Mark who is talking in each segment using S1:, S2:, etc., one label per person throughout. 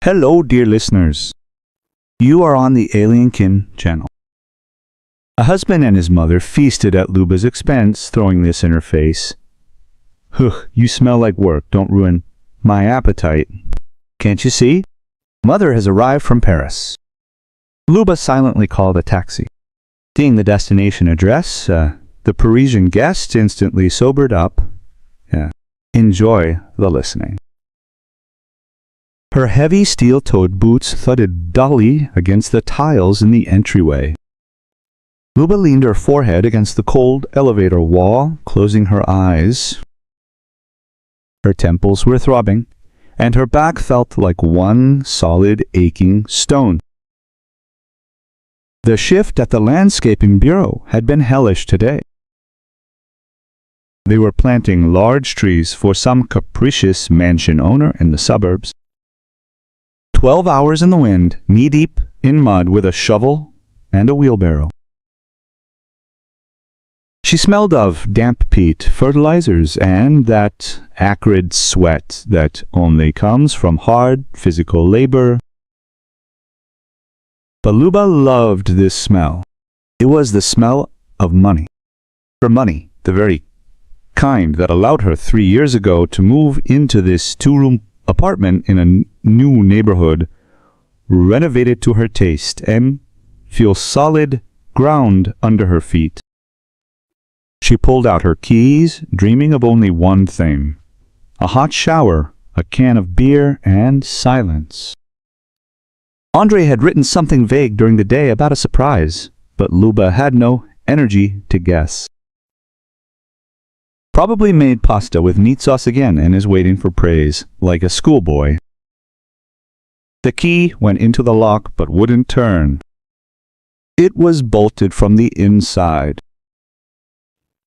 S1: Hello, dear listeners. You are on the Alien Kin channel. A husband and his mother feasted at Lube's expense, throwing this in her face. "Ugh, you smell like work. Don't ruin my appetite. Can't you see? Mother has arrived from Paris." Lube silently called a taxi. Seeing the destination address, the Parisian guest instantly sobered up. Enjoy the listening. Her heavy steel-toed boots thudded dully against the tiles in the entryway. Lube leaned her forehead against the cold elevator wall, closing her eyes. Her temples were throbbing, and her back felt like one solid, aching stone. The shift at the landscaping bureau had been hellish today. They were planting large trees for some capricious mansion owner in the suburbs. 12 hours in the wind, knee-deep in mud with a shovel and a wheelbarrow. She smelled of damp peat, fertilizers, and that acrid sweat that only comes from hard physical labor. But Lube loved this smell. It was the smell of money. Her money, the very kind that allowed her 3 years ago to move into this two-room apartment in a new neighborhood, renovated to her taste, and feel solid ground under her feet. She pulled out her keys, dreaming of only one thing: a hot shower, a can of beer, and silence. Andre had written something vague during the day about a surprise, but Lube had no energy to guess. Probably made pasta with meat sauce again and is waiting for praise, like a schoolboy. The key went into the lock but wouldn't turn. It was bolted from the inside.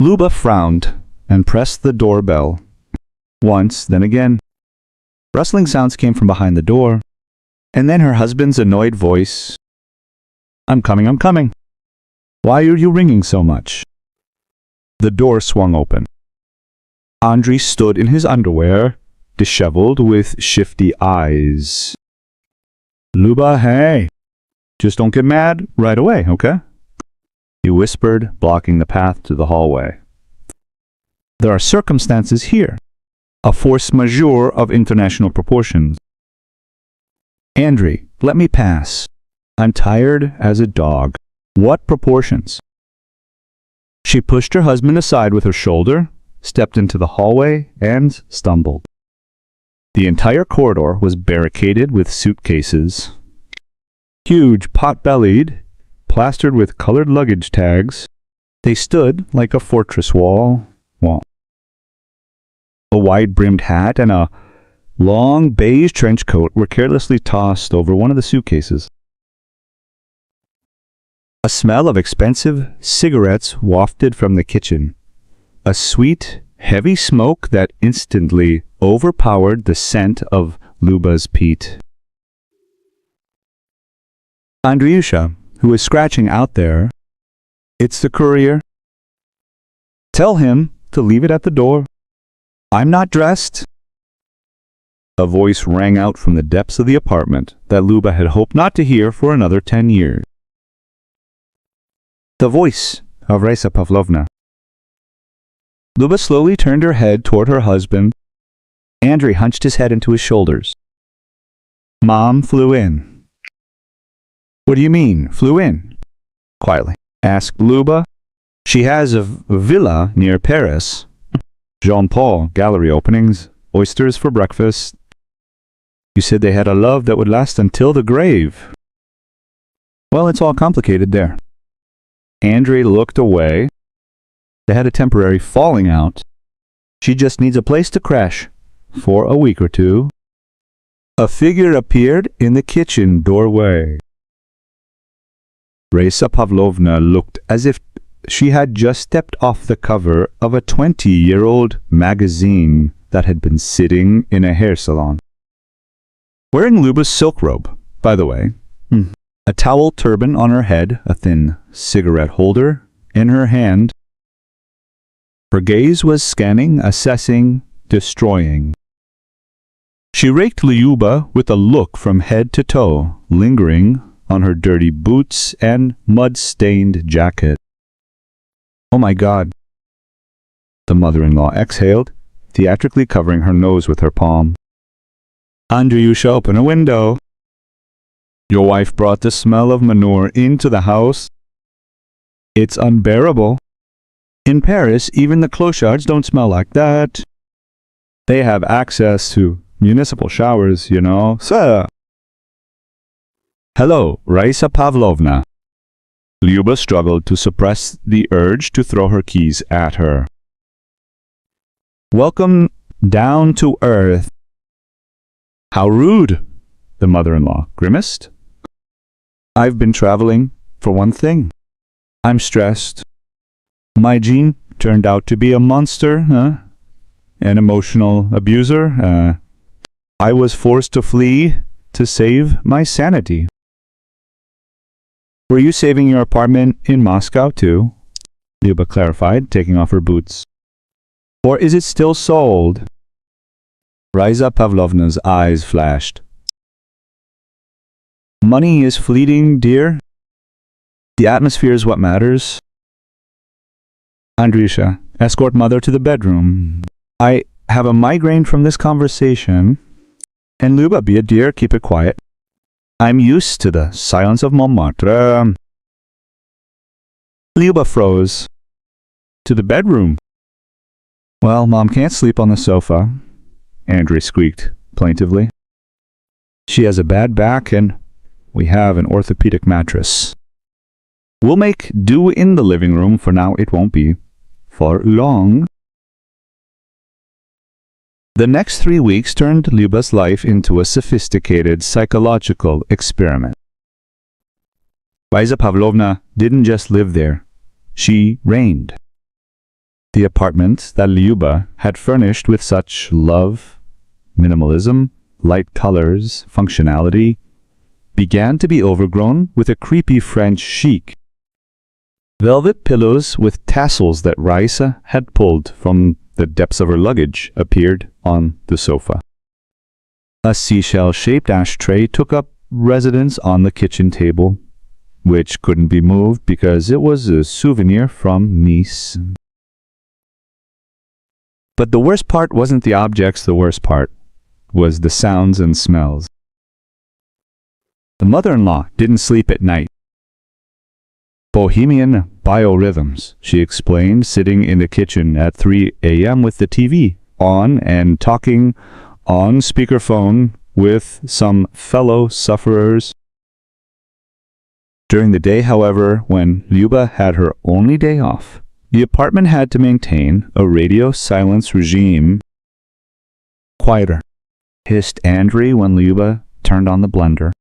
S1: Lube frowned and pressed the doorbell. Once, then again. Rustling sounds came from behind the door, and then her husband's annoyed voice. I'm coming. Why are you ringing so much?" The door swung open. Andre stood in his underwear, disheveled with shifty eyes. "Lube, hey, just don't get mad right away, okay?" he whispered, blocking the path to the hallway. "There are circumstances here, a force majeure of international proportions. Andre, let me pass. I'm tired as a dog." "What proportions?" She pushed her husband aside with her shoulder, stepped into the hallway, and stumbled. The entire corridor was barricaded with suitcases. Huge, pot-bellied, plastered with colored luggage tags, they stood like a fortress wall. A wide-brimmed hat and a long beige trench coat were carelessly tossed over one of the suitcases. A smell of expensive cigarettes wafted from the kitchen. A sweet, heavy smoke that instantly overpowered the scent of Lube's peat. Andriusha, who was scratching out there, "It's the courier. Tell him to leave it at the door. I'm not dressed." A voice rang out from the depths of the apartment that Lube had hoped not to hear for another 10 years. The voice of Raisу Pavlovna. Lube slowly turned her head toward her husband. Andre hunched his head into his shoulders. "Mom flew in." "What do you mean, flew in?" quietly asked Lube. "She has a villa near Paris. Jean-Paul, gallery openings, oysters for breakfast. You said they had a love that would last until the grave." "Well, it's all complicated there." Andre looked away. They had a temporary falling out. She just needs a place to crash for a week or two. A figure appeared in the kitchen doorway. Raisу Pavlovna looked as if she had just stepped off the cover of a 20-year-old magazine that had been sitting in a hair salon. Wearing Lube's silk robe, by the way, a towel turban on her head, a thin cigarette holder in her hand. Her gaze was scanning, assessing, destroying. She raked Любе with a look from head to toe, lingering on her dirty boots and mud-stained jacket. "Oh my God," the mother-in-law exhaled, theatrically covering her nose with her palm. "Andriusha, open a window. Your wife brought the smell of manure into the house. It's unbearable. In Paris, even the clochards don't smell like that. They have access to municipal showers, you know. Sir." "Hello, Raisу Pavlovna." Любе struggled to suppress the urge to throw her keys at her. "Welcome down to earth." "How rude," the mother-in-law grimaced. "I've been traveling, for one thing. I'm stressed. My Jean turned out to be a monster, an emotional abuser. I was forced to flee to save my sanity." "Were you saving your apartment in Moscow too?" Любе clarified, taking off her boots. "Or is it still sold?" Raisу Pavlovna's eyes flashed. "Money is fleeting, dear. The atmosphere is what matters. Andriusha, escort mother to the bedroom. I have a migraine from this conversation. And Любе, be a dear, keep it quiet. I'm used to the silence of Montmartre." Любе froze. "To the bedroom." "Well, Mom can't sleep on the sofa," Andrei squeaked plaintively. "She has a bad back and we have an orthopedic mattress. We'll make do in the living room for now. It won't be for long." The next 3 weeks turned Lube's life into a sophisticated psychological experiment. Raisу Pavlovna didn't just live there. She reigned. The apartment that Любе had furnished with such love, minimalism, light colors, functionality, began to be overgrown with a creepy French chic. Velvet pillows with tassels that Raisa had pulled from the depths of her luggage appeared on the sofa. A seashell-shaped ashtray took up residence on the kitchen table, which couldn't be moved because it was a souvenir from Nice. But the worst part wasn't the objects, the worst part was the sounds and smells. The mother-in-law didn't sleep at night. "Bohemian biorhythms," she explained, sitting in the kitchen at 3 a.m. with the TV on and talking on speakerphone with some fellow sufferers. During the day, however, when Любе had her only day off, the apartment had to maintain a radio silence regime. "Quieter," hissed Andrei when Любе turned on the blender.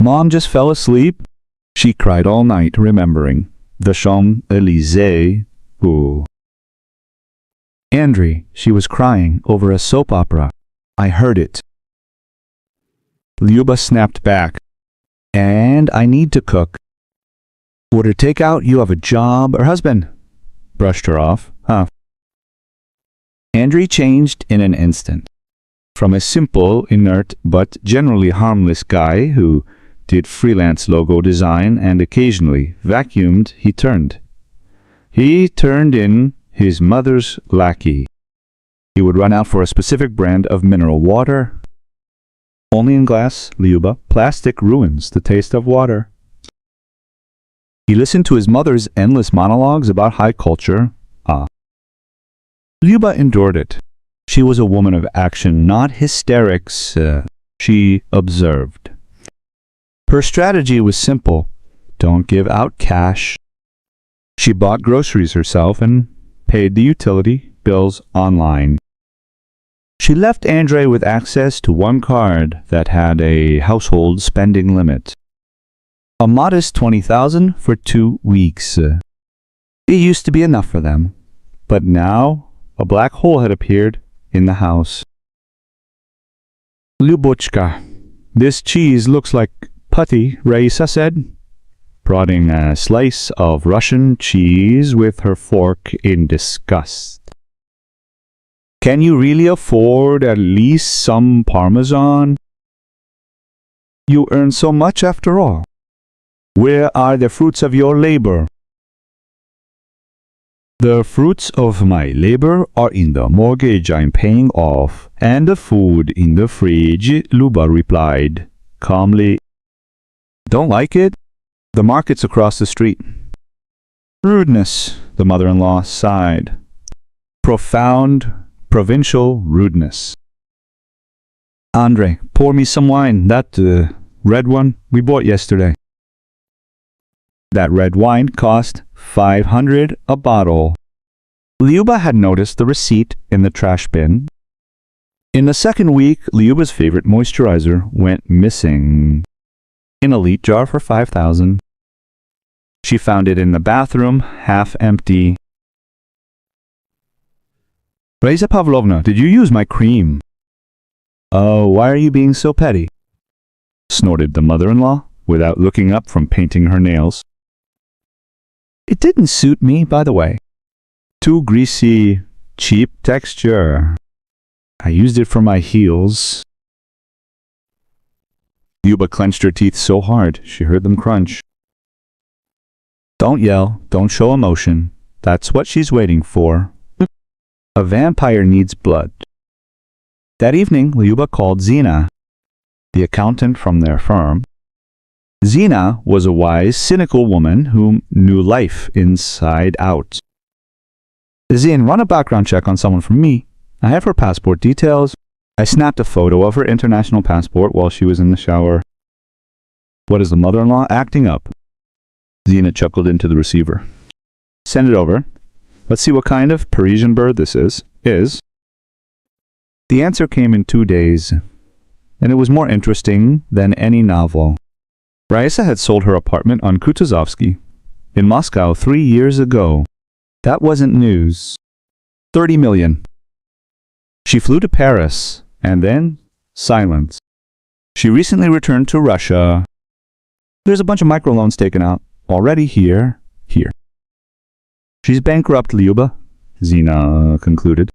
S1: "Mom just fell asleep." She cried all night, remembering the Champs-Élysées. Ooh. "Andrei, she was crying over a soap opera. I heard it." Любе snapped back. "And I need to cook." "Order takeout, you have a job." Her husband brushed her off. Andrei changed in an instant. From a simple, inert, but generally harmless guy who did freelance logo design and occasionally vacuumed, he turned in his mother's lackey. He would run out for a specific brand of mineral water. "Only in glass, Любе. Plastic ruins the taste of water." He listened to his mother's endless monologues about high culture. Любе endured it. She was a woman of action, not hysterics, she observed. Her strategy was simple. Don't give out cash. She bought groceries herself and paid the utility bills online. She left Andrei with access to one card that had a household spending limit. A modest $20,000 for 2 weeks. It used to be enough for them, but now a black hole had appeared in the house. "Lubochka, this cheese looks like putty," Raisa said, prodding a slice of Russian cheese with her fork in disgust. Can you really afford at least some parmesan? You earn so much after all. Where are the fruits of your labor? The fruits of my labor are in the mortgage I'm paying off and the food in the fridge, Luba replied calmly. Don't like it? The market's across the street. Rudeness, the mother-in-law sighed. Profound, provincial rudeness. Andre, pour me some wine, that red one we bought yesterday. That red wine cost $500 a bottle. Luba had noticed the receipt in the trash bin. In the second week, Luba's favorite moisturizer went missing. In a leak jar for $5,000. She found it in the bathroom, half empty. Raisу Pavlovna, did you use my cream? Oh, why are you being so petty? Snorted the mother-in-law, without looking up from painting her nails. It didn't suit me, by the way. Too greasy, cheap texture. I used it for my heels. Luba clenched her teeth so hard she heard them crunch. Don't yell, don't show emotion. That's what she's waiting for. A vampire needs blood. That evening, Luba called Zina, the accountant from their firm. Zina was a wise, cynical woman who knew life inside out. Zin, run a background check on someone for me. I have her passport details. I snapped a photo of her international passport while she was in the shower. What is the mother-in-law acting up? Zina chuckled into the receiver. Send it over. Let's see what kind of Parisian bird this is. The answer came in 2 days, and it was more interesting than any novel. Raisa had sold her apartment on Kutuzovsky in Moscow 3 years ago. That wasn't news. 30 million. She flew to Paris, and then silence. She recently returned to Russia. There's a bunch of microloans taken out. Already here. She's bankrupt, Luba, Zina concluded.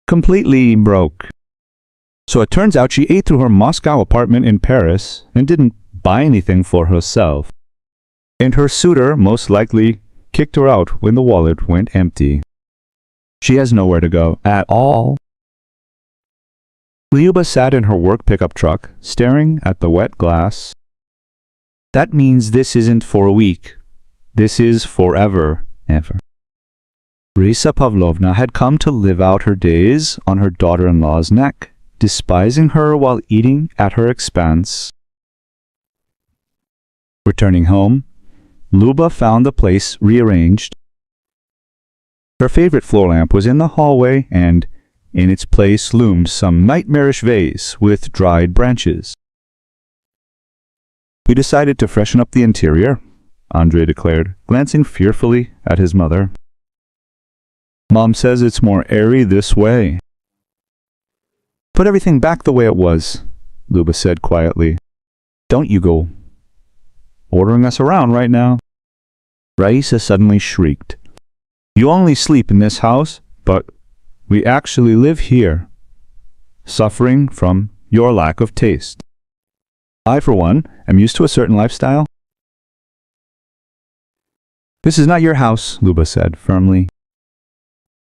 S1: Completely broke. So it turns out she ate through her Moscow apartment in Paris and didn't buy anything for herself. And her suitor most likely kicked her out when the wallet went empty. She has nowhere to go at all. Luba sat in her work pickup truck, staring at the wet glass. That means this isn't for a week. This is forever, ever. Raisу Pavlovna had come to live out her days on her daughter-in-law's neck, despising her while eating at her expense. Returning home, Luba found the place rearranged. Her favorite floor lamp was in the hallway, and in its place loomed some nightmarish vase with dried branches. We decided to freshen up the interior, Andre declared, glancing fearfully at his mother. Mom says it's more airy this way. Put everything back the way it was, Luba said quietly. Don't you go ordering us around right now. Raisa suddenly shrieked. You only sleep in this house, but we actually live here, suffering from your lack of taste. I, for one, am used to a certain lifestyle. This is not your house, Luba said firmly.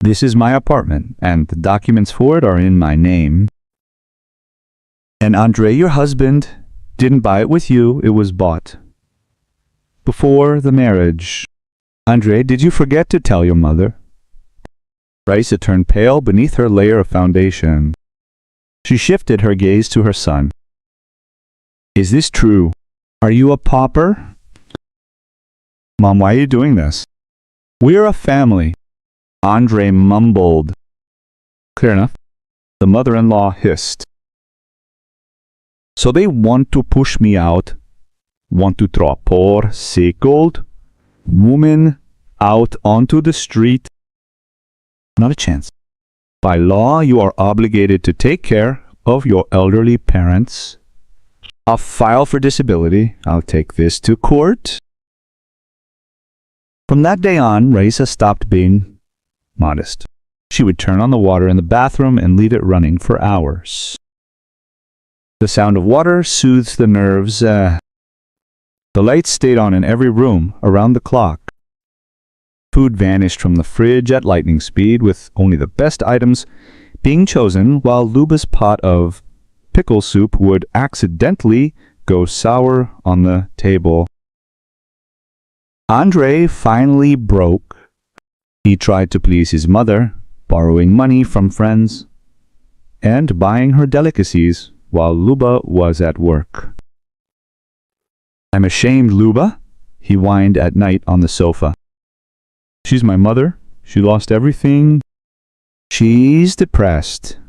S1: This is my apartment, and the documents for it are in my name. And Andre, your husband, didn't buy it with you, it was bought. Before the marriage. Andre, did you forget to tell your mother? Raisa turned pale beneath her layer of foundation. She shifted her gaze to her son. Is this true? Are you a pauper? Mom, why are you doing this? We're a family. Andre mumbled. Clear enough. The mother-in-law hissed. So they want to push me out, want to throw a poor, sick old woman out onto the street? Not a chance. By law, you are obligated to take care of your elderly parents. I'll file for disability. I'll take this to court. From that day on, Raisa stopped being modest. She would turn on the water in the bathroom and leave it running for hours. The sound of water soothes the nerves. The lights stayed on in every room around the clock. Food vanished from the fridge at lightning speed, with only the best items being chosen, while Lube's pot of pickle soup would accidentally go sour on the table. Andrei finally broke. He tried to please his mother, borrowing money from friends and buying her delicacies while Lube was at work. "I'm ashamed, Lube," he whined at night on the sofa. "She's my mother. She lost everything. She's depressed."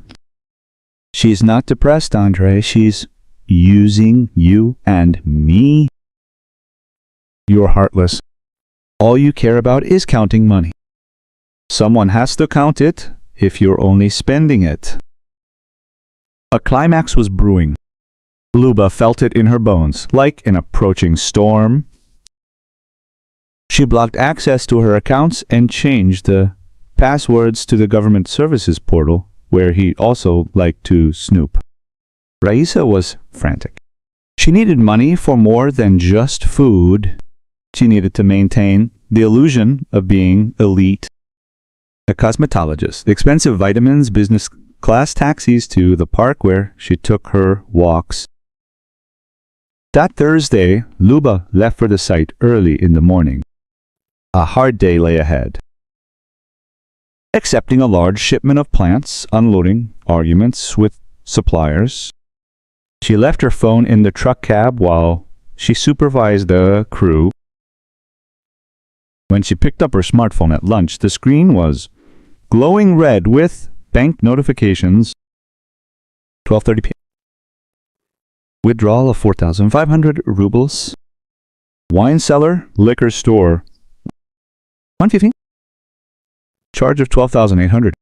S1: "She's not depressed, Andrei. She's using you and me." "You're heartless. All you care about is counting money. Someone has to count it if you're only spending it." A climax was brewing. Lube felt it in her bones, like an approaching storm. She blocked access to her accounts and changed the passwords to the government services portal, where he also liked to snoop. Raisa was frantic. She needed money for more than just food. She needed to maintain the illusion of being elite. A cosmetologist, expensive vitamins, business class taxis to the park where she took her walks. That Thursday, Lube left for the site early in the morning. A hard day lay ahead. Accepting a large shipment of plants, unloading, arguments with suppliers. She left her phone in the truck cab while she supervised the crew. When she picked up her smartphone at lunch, the screen was glowing red with bank notifications. 12:30 p.m. Withdrawal of 4,500 rubles. Wine cellar, liquor store. 115. Charge of 12,800.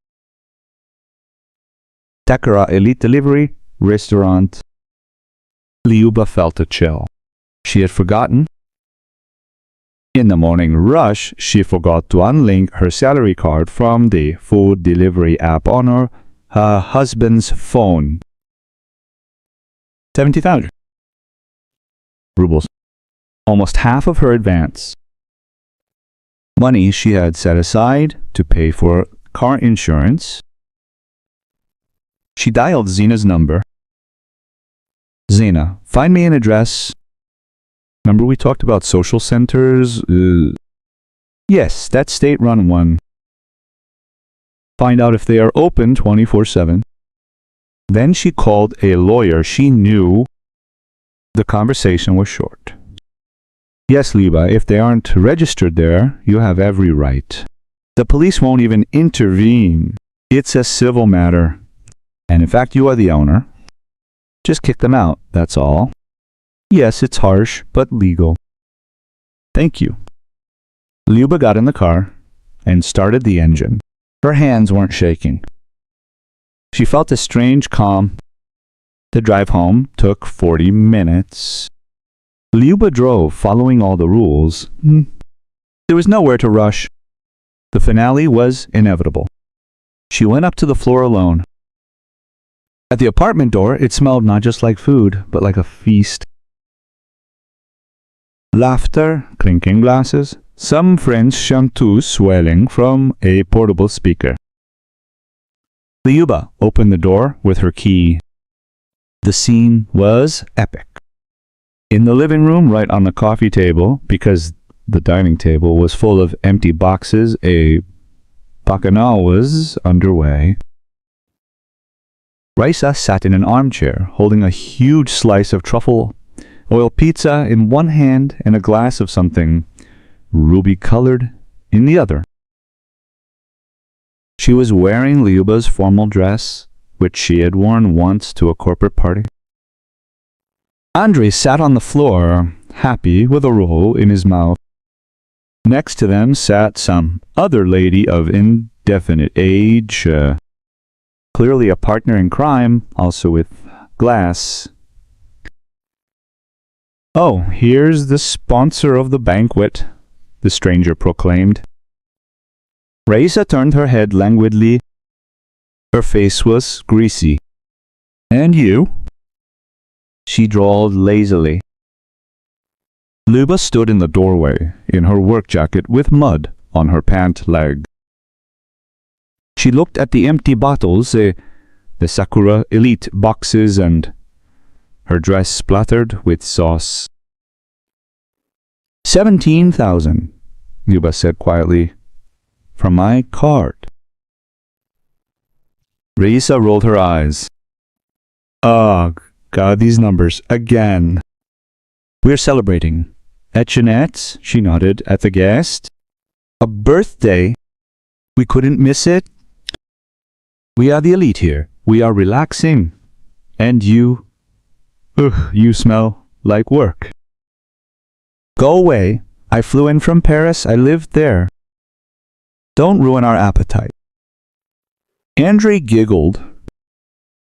S1: Takara Elite Delivery Restaurant. Liuba felt a chill. She had forgotten. In the morning rush, she forgot to unlink her salary card from the food delivery app on her husband's phone. 70,000 rubles. Almost half of her advance. Money she had set aside to pay for car insurance. She dialed Zena's number. "Zena, find me an address." Remember we talked about social centers? Yes, that state-run one. Find out if they are open 24/7. Then she called a lawyer she knew. The conversation was short. "Yes, Liba, if they aren't registered there, you have every right. The police won't even intervene. It's a civil matter. And in fact, you are the owner. Just kick them out, that's all. Yes, it's harsh, but legal. Thank you." Liuba got in the car and started the engine. Her hands weren't shaking. She felt a strange calm. The drive home took 40 minutes. Liuba drove, following all the rules. There was nowhere to rush. The finale was inevitable. She went up to the floor alone. At the apartment door, it smelled not just like food, but like a feast. Laughter, clinking glasses, some French chanteuse swelling from a portable speaker. Liuba opened the door with her key. The scene was epic. In the living room, right on the coffee table, because the dining table was full of empty boxes, a bacchanal was underway. Raisa sat in an armchair, holding a huge slice of truffle oil pizza in one hand and a glass of something ruby-colored in the other. She was wearing Liuba's formal dress, which she had worn once to a corporate party. Andrei sat on the floor, happy with a roll in his mouth. Next to them sat some other lady of indefinite age, clearly a partner in crime, also with glass. "Oh, here's the sponsor of the banquet," the stranger proclaimed. Raisa turned her head languidly Her face was greasy. "And you?" She drawled lazily. Любе stood in the doorway, in her work jacket with mud on her pant leg. She looked at the empty bottles, the Sakura Elite boxes, and her dress splattered with sauce. 17,000, Любе said quietly, "from my card." Raisa rolled her eyes. "Ugh, God, these numbers again." "We're celebrating. At Jeanette's," she nodded at the guest. "A birthday? We couldn't miss it? We are the elite here. We are relaxing. And you? Ugh, you smell like work." "Go away. I flew in from Paris. I lived there. Don't ruin our appetite." Andre giggled.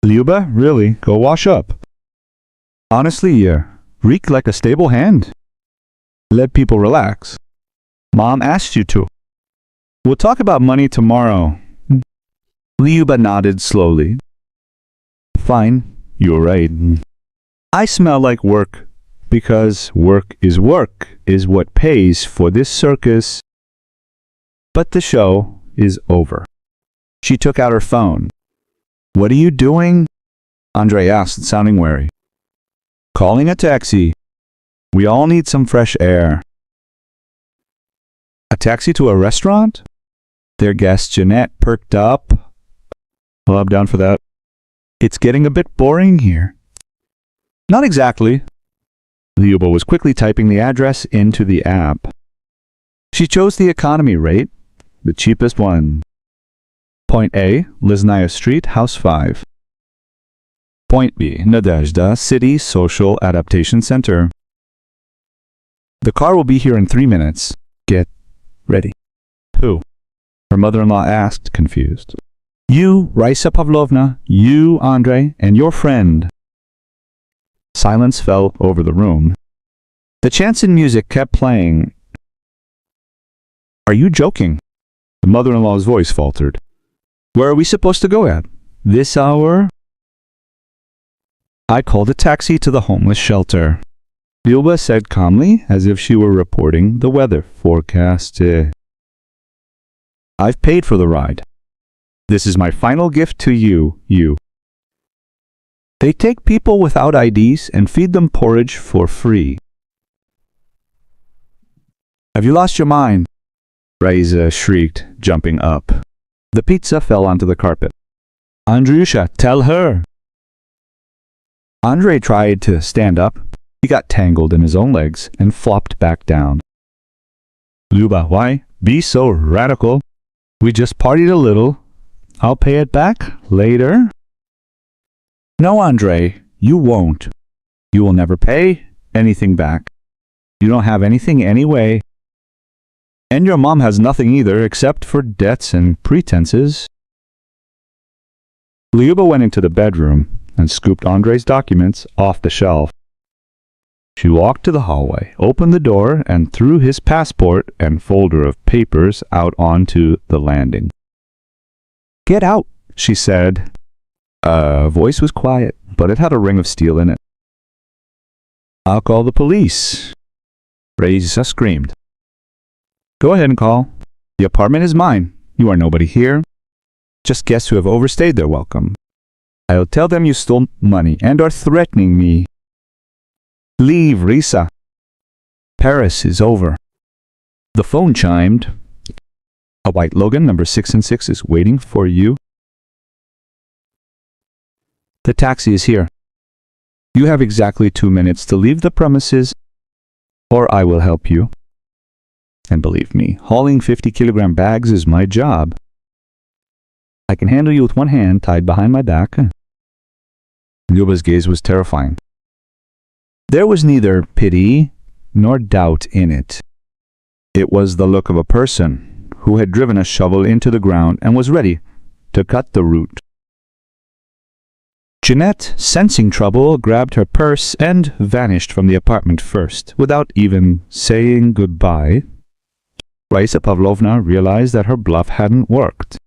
S1: "Любе, really? Go wash up. Honestly, you reek like a stable hand. Let people relax. Mom asked you to. We'll talk about money tomorrow." Любе nodded slowly. "Fine, you're right. I smell like work because work is what pays for this circus. But the show is over." She took out her phone. "What are you doing?" Andre asked, sounding wary. "Calling a taxi. We all need some fresh air." "A taxi to a restaurant?" Their guest Jeanette perked up. "Well, I'm down for that. It's getting a bit boring here." "Not exactly." Любе was quickly typing the address into the app. She chose the economy rate, the cheapest one. Point A, Liznaya Street, House 5. Point B, Nadezhda City Social Adaptation Center. "The car will be here in 3 minutes. Get ready." "Who?" her mother-in-law asked, confused. "You, Raisу Pavlovna, you, Andre, and your friend." Silence fell over the room. The chanson music kept playing. "Are you joking?" The mother-in-law's voice faltered. "Where are we supposed to go at? This hour?" "I called a taxi to the homeless shelter," Любе said calmly, as if she were reporting the weather forecast. "I've paid for the ride. This is my final gift to you. They take people without IDs and feed them porridge for free." "Have you lost your mind?" Raisa shrieked, jumping up. The pizza fell onto the carpet. "Andrusha, tell her." Andre tried to stand up. He got tangled in his own legs and flopped back down. "Любе, why be so radical? We just partied a little. I'll pay it back later." "No, Andre, you won't. You will never pay anything back. You don't have anything anyway. And your mom has nothing either, except for debts and pretenses." Любе went into the bedroom and scooped Andre's documents off the shelf. She walked to the hallway, opened the door, and threw his passport and folder of papers out onto the landing. "Get out," she said. Her voice was quiet, but it had a ring of steel in it. "I'll call the police," Raisa screamed. "Go ahead and call. The apartment is mine. You are nobody here. Just guests who have overstayed their welcome. I'll tell them you stole money and are threatening me. Leave, Raisa. Paris is over." The phone chimed. "A white Logan, number 6 and 6, is waiting for you." "The taxi is here. You have exactly 2 minutes to leave the premises, or I will help you. And believe me, hauling 50-kilogram bags is my job. I can handle you with one hand tied behind my back." Lube's gaze was terrifying. There was neither pity nor doubt in it. It was the look of a person who had driven a shovel into the ground and was ready to cut the root. Jeanette, sensing trouble, grabbed her purse and vanished from the apartment first, without even saying goodbye. Raisу Pavlovna realized that her bluff hadn't worked.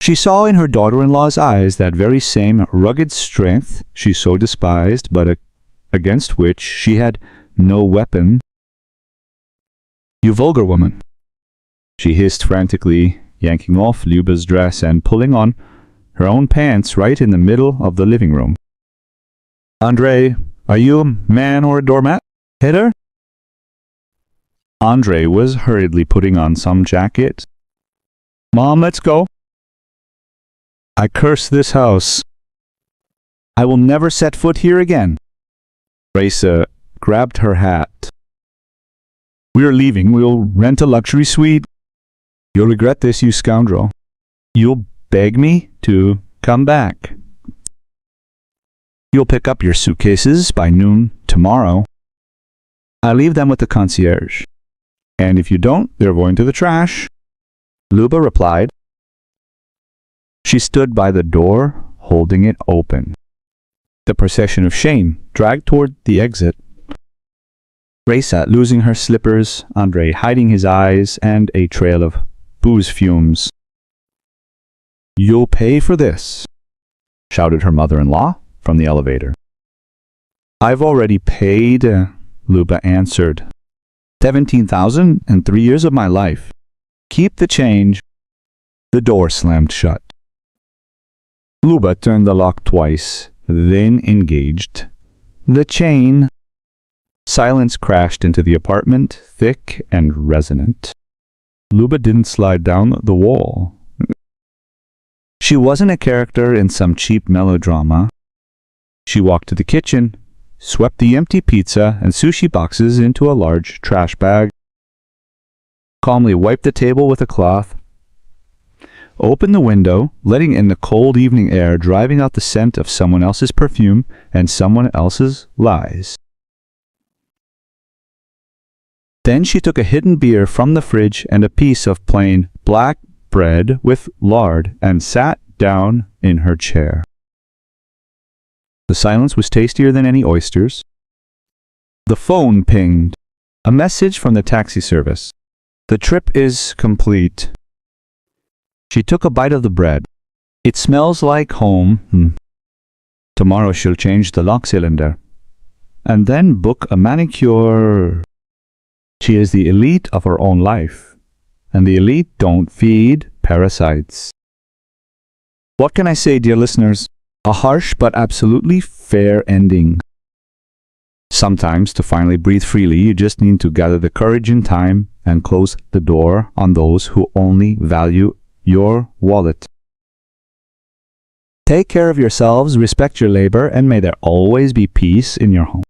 S1: She saw in her daughter-in-law's eyes that very same rugged strength she so despised, but against which she had no weapon. "You vulgar woman!" she hissed frantically, yanking off Lube's dress and pulling on her own pants right in the middle of the living room. "Andre, are you a man or a doormat? Hit her!" Andre was hurriedly putting on some jacket. "Mom, let's go. I curse this house. I will never set foot here again." Raisa grabbed her hat. "We're leaving. We'll rent a luxury suite. You'll regret this, you scoundrel. You'll beg me to come back. You'll pick up your suitcases by noon tomorrow. I leave them with the concierge. And if you don't, they're going to the trash." Lube replied. She stood by the door, holding it open. The procession of shame dragged toward the exit. Raisa losing her slippers, Andre hiding his eyes, and a trail of booze fumes. "You'll pay for this," shouted her mother-in-law from the elevator. "I've already paid," Luba answered. 17,000 in 3 years of my life. Keep the change." The door slammed shut. Luba turned the lock twice, then engaged the chain. Silence crashed into the apartment, thick and resonant. Luba didn't slide down the wall. She wasn't a character in some cheap melodrama. She walked to the kitchen, swept the empty pizza and sushi boxes into a large trash bag, calmly wiped the table with a cloth, opened the window, letting in the cold evening air, driving out the scent of someone else's perfume and someone else's lies. Then she took a hidden beer from the fridge and a piece of plain black bread with lard and sat down in her chair. The silence was tastier than any oysters. The phone pinged. A message from the taxi service. "The trip is complete." She took a bite of the bread. "It smells like home. Tomorrow she'll change the lock cylinder. And then book a manicure." She is the elite of her own life. And the elite don't feed parasites. What can I say, dear listeners? A harsh but absolutely fair ending. Sometimes, to finally breathe freely, you just need to gather the courage in time and close the door on those who only value your wallet. Take care of yourselves, respect your labor, and may there always be peace in your home.